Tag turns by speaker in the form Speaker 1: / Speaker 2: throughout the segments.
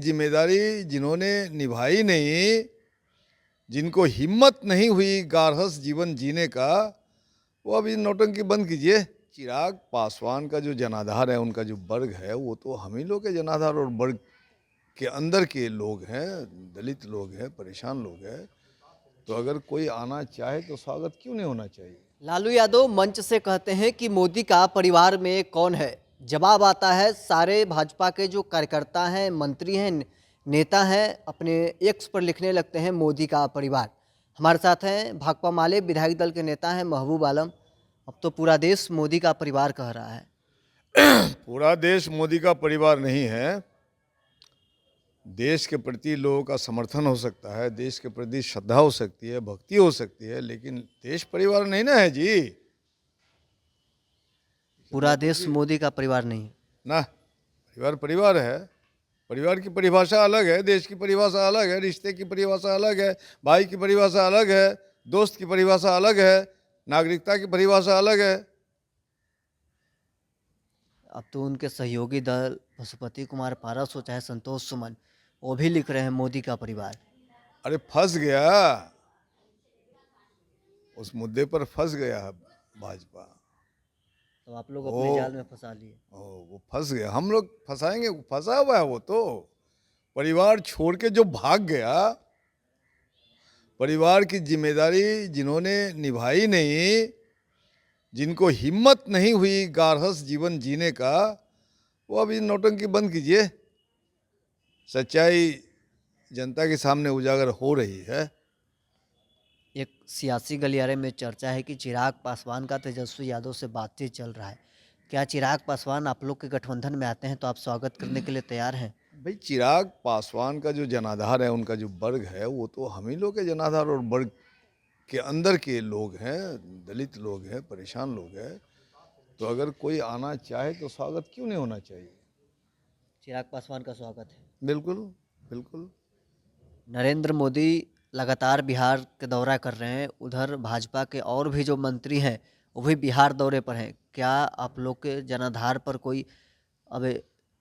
Speaker 1: जिम्मेदारी जिन्होंने निभाई नहीं, जिनको हिम्मत नहीं हुई गारहस जीवन जीने का, वो अभी नौटंकी बंद कीजिए। चिराग पासवान का जो जनाधार है, उनका जो वर्ग है, वो तो हम ही लोग के जनाधार और वर्ग के अंदर के लोग हैं, दलित लोग हैं, परेशान लोग हैं। तो अगर कोई आना चाहे तो स्वागत क्यों नहीं होना चाहिए।
Speaker 2: लालू यादव मंच से कहते हैं कि मोदी का परिवार में कौन है। जवाब आता है सारे भाजपा के जो कार्यकर्ता हैं, मंत्री हैं, नेता हैं, अपने एक्स पर लिखने लगते हैं मोदी का परिवार। हमारे साथ हैं भाकपा माले विधायक दल के नेता हैं महबूब आलम। अब तो पूरा देश मोदी का परिवार कह रहा है।
Speaker 1: पूरा देश मोदी का परिवार नहीं है। देश के प्रति लोगों का समर्थन हो सकता है, देश के प्रति श्रद्धा हो सकती है, भक्ति हो सकती है, लेकिन देश परिवार नहीं ना है जी।
Speaker 2: पूरा देश मोदी का परिवार नहीं है
Speaker 1: ना, परिवार परिवार है। परिवार की परिभाषा अलग है, देश की परिभाषा अलग है, रिश्ते की परिभाषा अलग है, भाई की परिभाषा अलग है, दोस्त की परिभाषा अलग है, नागरिकता की परिभाषा अलग है।
Speaker 2: अब तो उनके सहयोगी दल पशुपति कुमार पारस हो चाहे संतोष सुमन, वो भी लिख रहे हैं मोदी का परिवार।
Speaker 1: अरे फंस गया, उस मुद्दे पर फंस गया है भाजपा।
Speaker 2: तो आप लोग अपने जाल में फंसा लिए।
Speaker 1: वो फंस गया, हम लोग फंसाएंगे, फंसा हुआ है वो तो। परिवार छोड़ के जो भाग गया, परिवार की जिम्मेदारी जिन्होंने निभाई नहीं, जिनको हिम्मत नहीं हुई गारहस जीवन जीने का, वो अभी नौटंकी बंद कीजिए। सच्चाई जनता के सामने उजागर हो रही है।
Speaker 2: एक सियासी गलियारे में चर्चा है कि चिराग पासवान का तेजस्वी यादव से बातचीत चल रहा है। क्या चिराग पासवान आप लोग के गठबंधन में आते हैं तो आप स्वागत करने के लिए तैयार हैं?
Speaker 1: भाई, चिराग पासवान का जो जनाधार है, उनका जो वर्ग है, वो तो हम ही लोग के जनाधार और वर्ग के अंदर के लोग हैं, दलित लोग हैं, परेशान लोग हैं। तो अगर कोई आना चाहे तो स्वागत क्यों नहीं होना चाहिए।
Speaker 2: चिराग पासवान का स्वागत है।
Speaker 1: बिल्कुल बिल्कुल।
Speaker 2: नरेंद्र मोदी लगातार बिहार के दौरा कर रहे हैं, उधर भाजपा के और भी जो मंत्री हैं वो भी बिहार दौरे पर हैं। क्या आप लोग के जनाधार पर कोई अब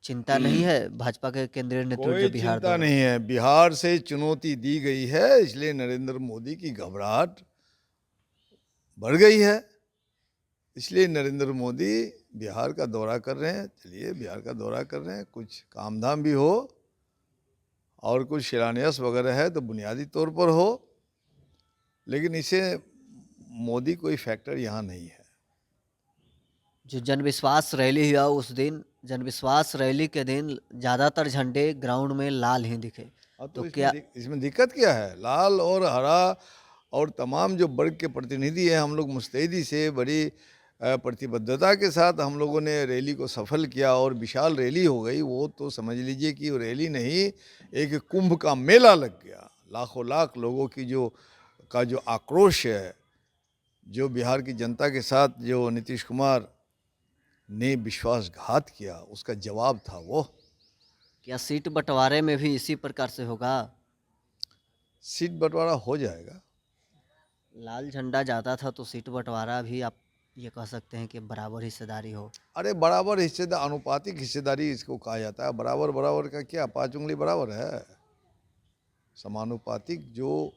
Speaker 2: चिंता नहीं है? भाजपा के केंद्रीय नेतृत्व
Speaker 1: कोई
Speaker 2: जो बिहार
Speaker 1: चिंता
Speaker 2: दौरा,
Speaker 1: नहीं है। बिहार से चुनौती दी गई है, इसलिए नरेंद्र मोदी की घबराहट बढ़ गई है। इसलिए नरेंद्र मोदी बिहार का दौरा कर रहे हैं। चलिए, बिहार का दौरा कर रहे हैं, कुछ काम धाम भी हो और कुछ शिलान्यास वगैरह है तो बुनियादी तौर पर हो, लेकिन इसे मोदी कोई फैक्टर यहाँ नहीं है।
Speaker 2: जो जनविश्वास रैली हुआ उस दिन, जनविश्वास रैली के दिन ज़्यादातर झंडे ग्राउंड में लाल ही दिखे।
Speaker 1: तो
Speaker 2: क्या
Speaker 1: इसमें दिक्कत क्या है? लाल और हरा और तमाम जो वर्ग के प्रतिनिधि हैं, हम लोग मुस्तैदी से बड़ी प्रतिबद्धता के साथ हम लोगों ने रैली को सफल किया और विशाल रैली हो गई। वो तो समझ लीजिए कि वो रैली नहीं, एक कुंभ का मेला लग गया। लाखों लाख लोगों की जो आक्रोश है, जो बिहार की जनता के साथ जो नीतीश कुमार ने विश्वासघात किया, उसका जवाब था वो।
Speaker 2: क्या सीट बंटवारे में भी इसी प्रकार से होगा?
Speaker 1: सीट बंटवारा हो जाएगा।
Speaker 2: लाल झंडा जाता था तो सीट बंटवारा भी आप ये कह सकते हैं कि बराबर हिस्सेदारी हो।
Speaker 1: अरे बराबर हिस्सेदार, अनुपातिक हिस्सेदारी इसको कहा जाता है। बराबर बराबर का क्या, 5 उंगली बराबर है? समानुपातिक, जो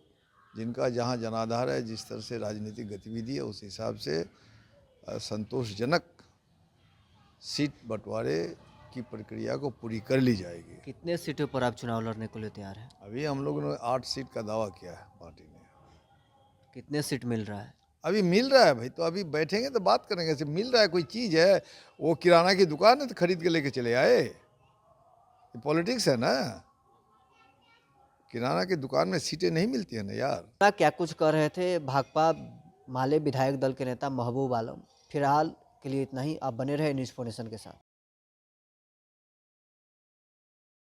Speaker 1: जिनका जहाँ जनाधार है, जिस तरह से राजनीतिक गतिविधि है, उस हिसाब से संतोषजनक सीट बंटवारे की प्रक्रिया को पूरी कर ली जाएगी।
Speaker 2: कितने सीटों पर आप चुनाव लड़ने को लिए तैयार हैं?
Speaker 1: अभी हम लोगों ने 8 सीट का दावा किया है पार्टी ने।
Speaker 2: कितने सीट मिल रहा है?
Speaker 1: अभी मिल रहा है भाई, तो अभी बैठेंगे तो बात करेंगे। सिर्फ मिल रहा है, कोई चीज़ है? वो किराना की दुकान है तो खरीद के लेके चले आए? ये पॉलिटिक्स है ना। किराना की दुकान में सीटें नहीं मिलती है ना यार।
Speaker 2: क्या कुछ कह रहे थे भाकपा माले विधायक दल के नेता महबूब आलम। फिलहाल के लिए इतना ही। आप बने रहे न्यूज़ 4 नेशन के साथ।